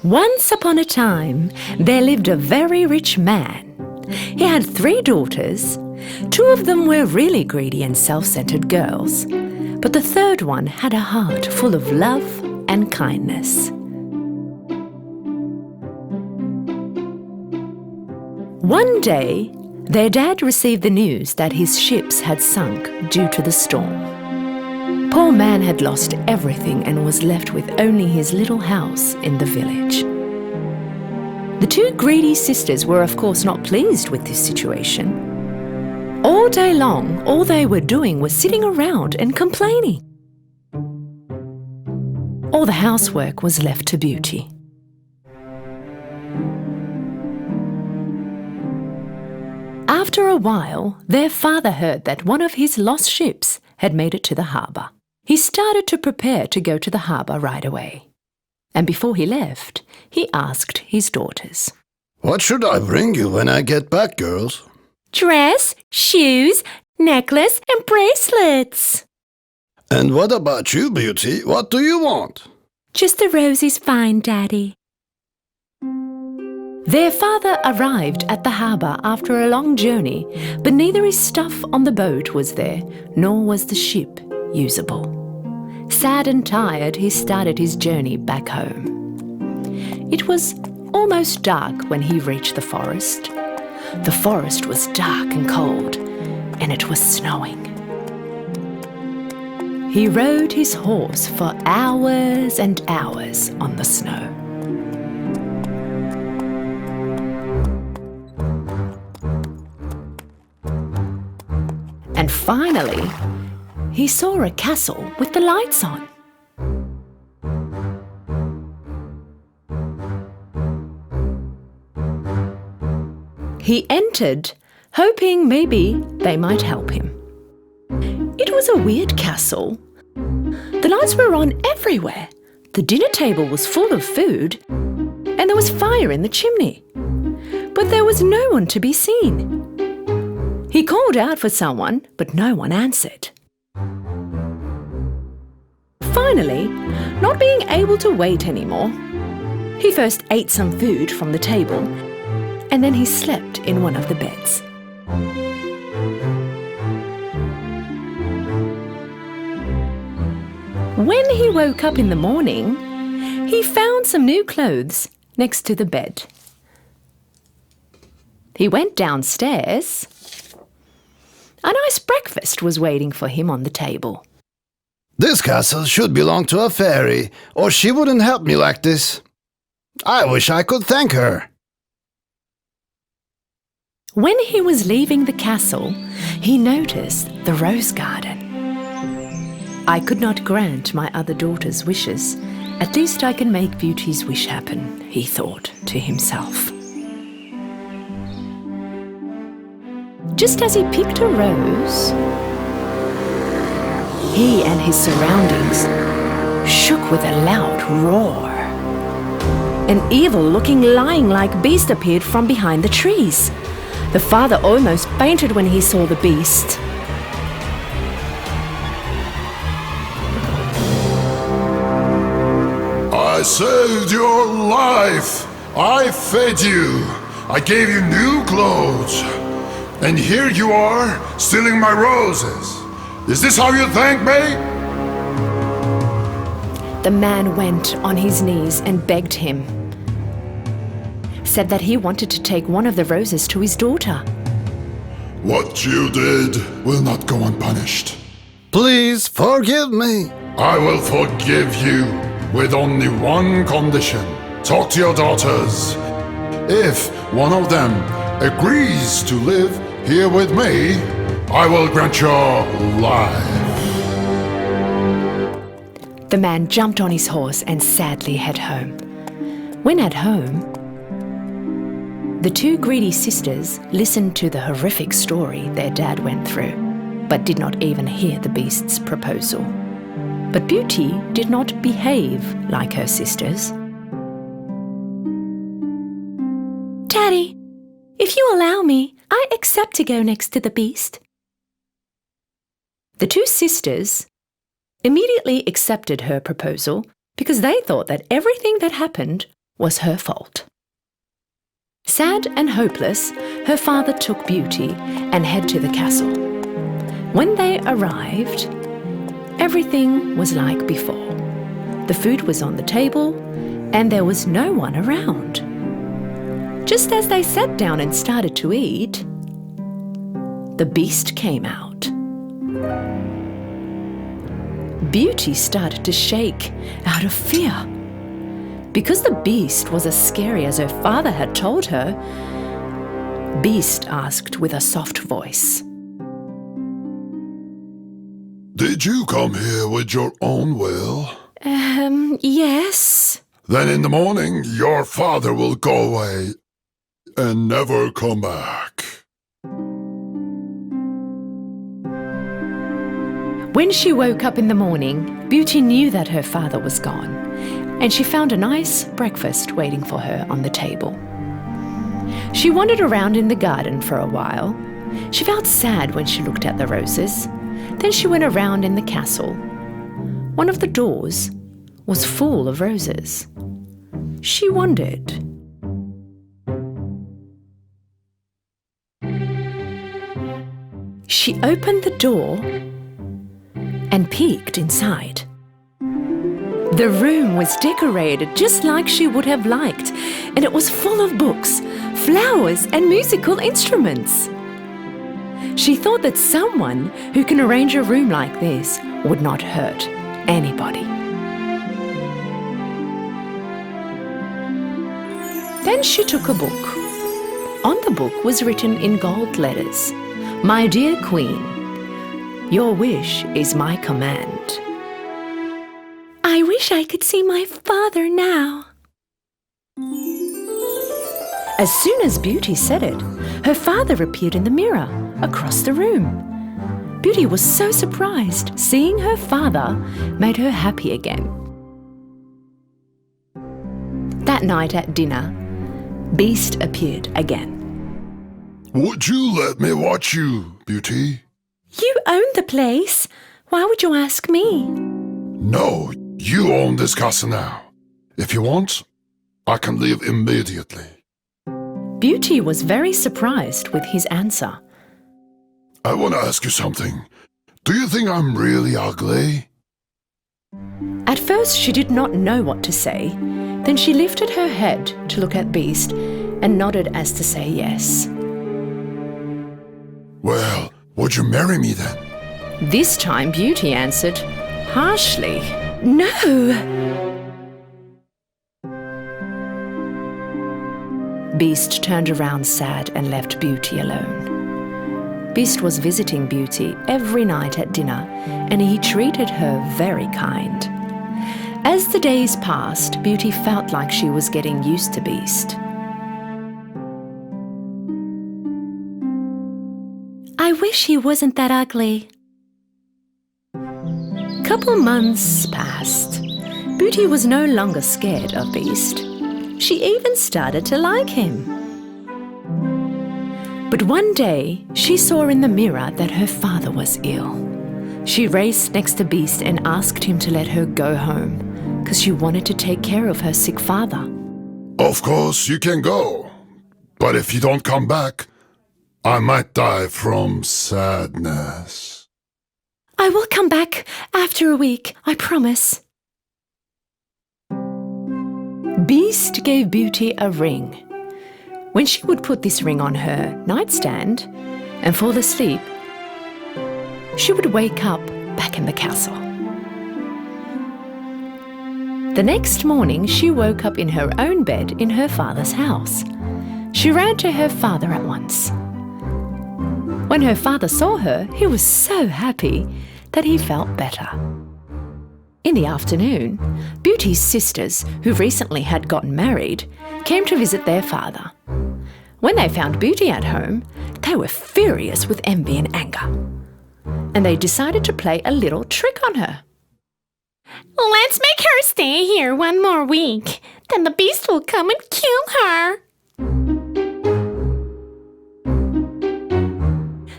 Once upon a time, there lived a very rich man. He had 3 daughters. 2 of them were really greedy and self-centered girls, but the 3rd one had a heart full of love and kindness. One day, their dad received the news that his ships had sunk due to the storm. Poor man had lost everything and was left with only his little house in the village. The 2 greedy sisters were of course not pleased with this situation. All day long, all they were doing was sitting around and complaining. All the housework was left to Beauty. After a while, their father heard that one of his lost ships had made it to the harbour. He started to prepare to go to the harbour right away. And before he left, he asked his daughters, "What should I bring you when I get back, girls?" "Dress, shoes, necklace and bracelets." "And what about you, Beauty? What do you want?" "Just the rose is fine, Daddy." Their father arrived at the harbour after a long journey, but neither his stuff on the boat was there, nor was the ship usable. Sad and tired, he started his journey back home. It was almost dark when he reached the forest. The forest was dark and cold, and it was snowing. He rode his horse for hours and hours on the snow. And finally, he saw a castle with the lights on. He entered, hoping maybe they might help him. It was a weird castle. The lights were on everywhere. The dinner table was full of food, and there was fire in the chimney. But there was no one to be seen. He called out for someone, but no one answered. Finally, not being able to wait anymore, he first ate some food from the table, and then he slept in one of the beds. When he woke up in the morning, he found some new clothes next to the bed. He went downstairs. A nice breakfast was waiting for him on the table. "This castle should belong to a fairy, or she wouldn't help me like this. I wish I could thank her." When he was leaving the castle, he noticed the rose garden. "I could not grant my other daughter's wishes. At least I can make Beauty's wish happen," he thought to himself. Just as he picked a rose, he and his surroundings shook with a loud roar. An evil-looking lion-like beast appeared from behind the trees. The father almost fainted when he saw the beast. "I saved your life. I fed you. I gave you new clothes. And here you are, stealing my roses. Is this how you thank me?" The man went on his knees and begged him, said that he wanted to take one of the roses to his daughter. "What you did will not go unpunished. "Please forgive me." I will forgive you with only one condition. Talk to your daughters. If one of them agrees to live here with me, I will grant your life." The man jumped on his horse and sadly head home. When at home, the 2 greedy sisters listened to the horrific story their dad went through, but did not even hear the beast's proposal. But Beauty did not behave like her sisters. "Daddy, if you allow me, I accept to go next to the beast." The 2 sisters immediately accepted her proposal because they thought that everything that happened was her fault. Sad and hopeless, her father took Beauty and headed to the castle. When they arrived, everything was like before. The food was on the table and there was no one around. Just as they sat down and started to eat, the beast came out. Beauty started to shake out of fear. Because the beast was as scary as her father had told her, Beast asked with a soft voice, Did you come here with your own will? Yes. Then in the morning, your father will go away and never come back. When she woke up in the morning, Beauty knew that her father was gone, and she found a nice breakfast waiting for her on the table. She wandered around in the garden for a while. She felt sad when she looked at the roses. Then she went around in the castle. One of the doors was full of roses. She wondered. She opened the door and peeked inside. The room was decorated just like she would have liked, and it was full of books, flowers, and musical instruments. She thought that someone who can arrange a room like this would not hurt anybody. Then she took a book. On the book was written in gold letters, "My dear Queen, your wish is my command." I wish I could see my father now. As soon as Beauty said it, her father appeared in the mirror across the room. Beauty was so surprised. Seeing her father made her happy again. That night at dinner, Beast appeared again. Would you let me watch you, Beauty? You own the place. Why would you ask me? No, you own this castle now. If you want, I can leave immediately. Beauty was very surprised with his answer. I want to ask you something. Do you think I'm really ugly? At first she did not know what to say. Then she lifted her head to look at Beast and nodded as to say yes. Well, would you marry me then? This time Beauty answered harshly, "No." Beast turned around sad and left Beauty alone. Beast was visiting Beauty every night at dinner, and he treated her very kind. As the days passed, Beauty felt like she was getting used to Beast. I wish he wasn't that ugly. Couple months passed. Beauty was no longer scared of Beast. She even started to like him. But one day, she saw in the mirror that her father was ill. She raced next to Beast and asked him to let her go home, because she wanted to take care of her sick father. Of course, you can go. But if you don't come back, I might die from sadness. I will come back after a week, I promise. Beast gave Beauty a ring. When she would put this ring on her nightstand and fall asleep, she would wake up back in the castle. The next morning, she woke up in her own bed in her father's house. She ran to her father at once. When her father saw her, he was so happy that he felt better. In the afternoon, Beauty's sisters, who recently had gotten married, came to visit their father. When they found Beauty at home, they were furious with envy and anger. And they decided to play a little trick on her. Let's make her stay here one more week. Then the beast will come and kill her.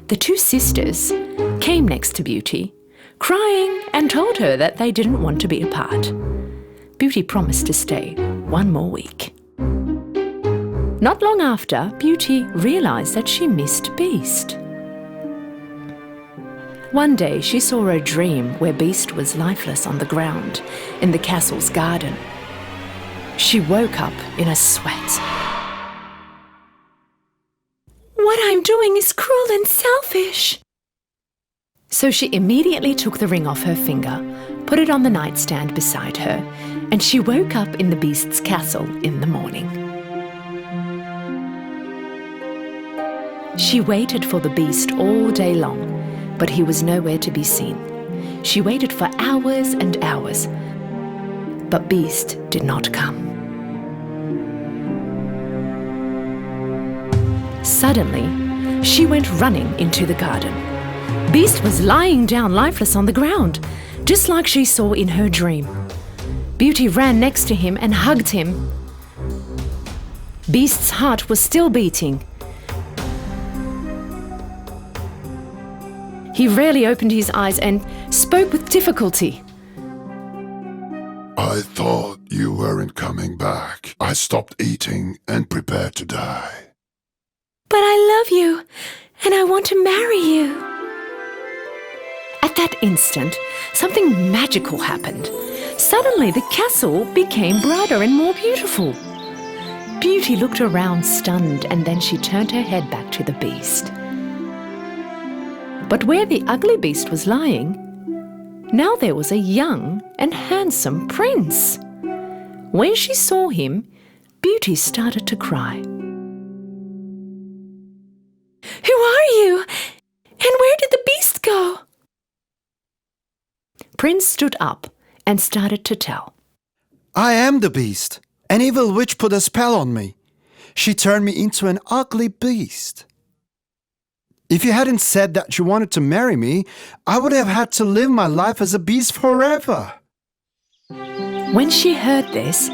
The two sisters came next to Beauty, crying, and told her that they didn't want to be apart. Beauty promised to stay one more week. Not long after, Beauty realized that she missed Beast. One day she saw a dream where Beast was lifeless on the ground in the castle's garden. She woke up in a sweat. What I'm doing is cruel and selfish. So she immediately took the ring off her finger, put it on the nightstand beside her, and she woke up in the Beast's castle in the morning. She waited for the Beast all day long, but he was nowhere to be seen. She waited for hours and hours, but Beast did not come. Suddenly, she went running into the garden. Beast was lying down lifeless on the ground, just like she saw in her dream. Beauty ran next to him and hugged him. Beast's heart was still beating. He rarely opened his eyes and spoke with difficulty. I thought you weren't coming back. I stopped eating and prepared to die. But I love you, and I want to marry you. At that instant, something magical happened. Suddenly, the castle became brighter and more beautiful. Beauty looked around stunned, and then she turned her head back to the Beast. But where the ugly Beast was lying, now there was a young and handsome prince. When she saw him, Beauty started to cry. Who are you? And where did the Beast go? Prince stood up and started to tell. I am the Beast. An evil witch put a spell on me. She turned me into an ugly beast. If you hadn't said that you wanted to marry me, I would have had to live my life as a beast forever. When she heard this,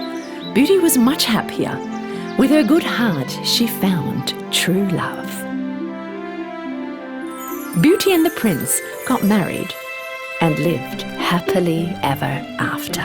Beauty was much happier. With her good heart, she found true love. Beauty and the prince got married and lived happily ever after.